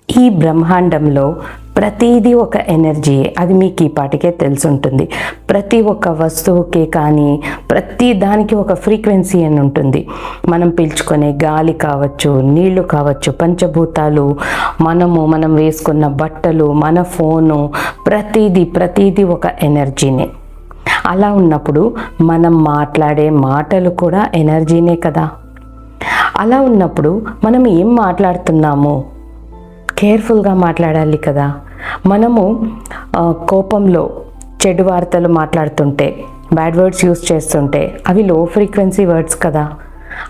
ఈ బ్రహ్మాండంలో ప్రతిదీ ఒక ఎనర్జీ, అది మీకు ఈ పాటికే తెలుసుంటుంది. ప్రతి ఒక్క వస్తువుకే కానీ ప్రతి దానికి ఒక ఫ్రీక్వెన్సీ అని ఉంటుంది. మనం పీల్చుకునే గాలి కావచ్చు, నీళ్లు కావచ్చు, పంచభూతాలు, మనం వేసుకున్న బట్టలు, మన ఫోను, ప్రతిదీ ఒక ఎనర్జీనే. అలా ఉన్నప్పుడు మనం మాట్లాడే మాటలు కూడా ఎనర్జీనే కదా. అలా ఉన్నప్పుడు మనం ఏం మాట్లాడుతున్నాము కేర్ఫుల్గా మాట్లాడాలి కదా. మనము కోపంలో చెడు వార్తలు మాట్లాడుతుంటే, బ్యాడ్ వర్డ్స్ యూస్ చేస్తుంటే అవి లో ఫ్రీక్వెన్సీ వర్డ్స్ కదా.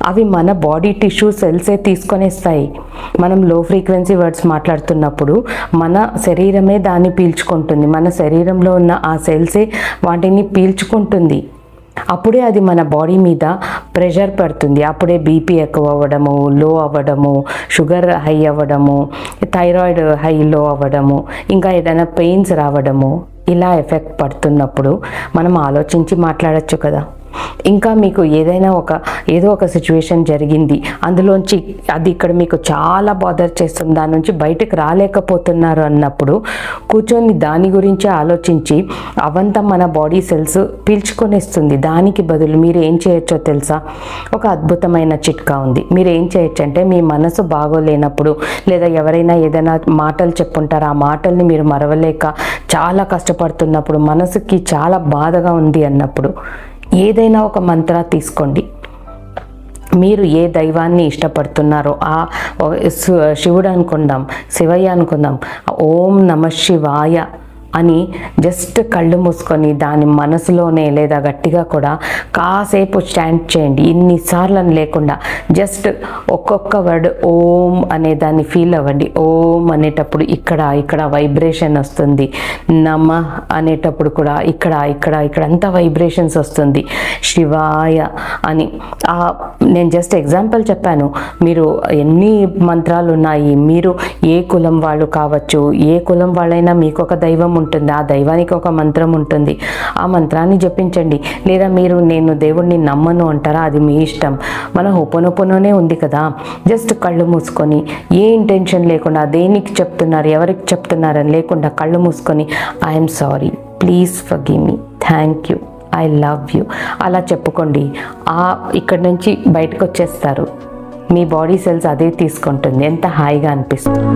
అవి మన బాడీ టిష్యూ సెల్సే తీసుకొనేస్తాయి. మనం లో ఫ్రీక్వెన్సీ వర్డ్స్ మాట్లాడుతున్నప్పుడు మన శరీరమే దాన్ని పీల్చుకుంటుంది. మన శరీరంలో ఉన్న ఆ సెల్సే వాటిని పీల్చుకుంటుంది. అప్పుడే అది మన బాడీ మీద ప్రెషర్ పడుతుంది. అప్పుడే బీపీ ఎక్కువ అవ్వడము, లో అవ్వడము, షుగర్ హై అవ్వడము, థైరాయిడ్ హై లో అవ్వడము, ఇంకా ఏదైనా పెయిన్స్ రావడము, ఇలా ఎఫెక్ట్ పడుతున్నప్పుడు మనం ఆలోచించి మాట్లాడచ్చు కదా. ఇంకా మీకు ఏదో ఒక సిచ్యువేషన్ జరిగింది, అందులోంచి అది ఇక్కడ మీకు చాలా బాదర్ చేస్తుంది, దాని నుంచి బయటకు రాలేకపోతున్నారు అన్నప్పుడు కూర్చొని దాని గురించి ఆలోచించి అవంతా మన బాడీ సెల్స్ పీల్చుకొనిస్తుంది. దానికి బదులు మీరు ఏం చేయొచ్చో తెలుసా? ఒక అద్భుతమైన చిట్కా ఉంది. మీరు ఏం చేయొచ్చు అంటే, మీ మనసు బాగోలేనప్పుడు లేదా ఎవరైనా ఏదైనా మాటలు చెప్పుంటారు, ఆ మాటల్ని మీరు మరవలేక చాలా కష్టపడుతున్నప్పుడు, మనసుకి చాలా బాధగా ఉంది అన్నప్పుడు ఏదైనా ఒక మంత్ర తీసుకోండి. మీరు ఏ దైవాన్ని ఇష్టపడుతున్నారో ఆ శివుడు అనుకుందాం, శివయ్య అనుకుందాం, ఓం నమ శివాయ అని జస్ట్ కళ్ళు మూసుకొని దాని మనసులోనే లేదా గట్టిగా కూడా కాసేపు స్టాండ్ చేయండి. ఇన్నిసార్లు అని లేకుండా జస్ట్ ఒక్కొక్క వర్డ్ ఓం అనే దాన్ని ఫీల్ అవ్వండి. ఓం అనేటప్పుడు ఇక్కడ వైబ్రేషన్ వస్తుంది. నమ అనేటప్పుడు కూడా ఇక్కడ అంతా వైబ్రేషన్స్ వస్తుంది. శివాయ అని నేను జస్ట్ ఎగ్జాంపుల్ చెప్పాను. మీరు ఎన్ని మంత్రాలు ఉన్నాయి, మీరు ఏ కులం వాళ్ళు కావచ్చు, ఏ కులం వాళ్ళైనా మీకు ఒక దైవం ఉంటుంది, ఆ దైవానికి ఒక మంత్రం ఉంటుంది, ఆ మంత్రాన్ని జపించండి. లేదా నేను దేవుణ్ణి నమ్మను అంటారా, అది మీ ఇష్టం. మన హోపోనోపోనోనే ఉంది కదా. జస్ట్ కళ్ళు మూసుకొని ఏ ఇంటెన్షన్ లేకుండా, దేనికి చెప్తున్నారు, ఎవరికి చెప్తున్నారని లేకుండా కళ్ళు మూసుకొని I'm sorry, please forgive me, thank you, I love you అలా చెప్పుకోండి. ఇక్కడి నుంచి బయటకు వచ్చేస్తారు. మీ బాడీ సెల్స్ అదే తీసుకుంటుంది. ఎంత హాయిగా అనిపిస్తుంది.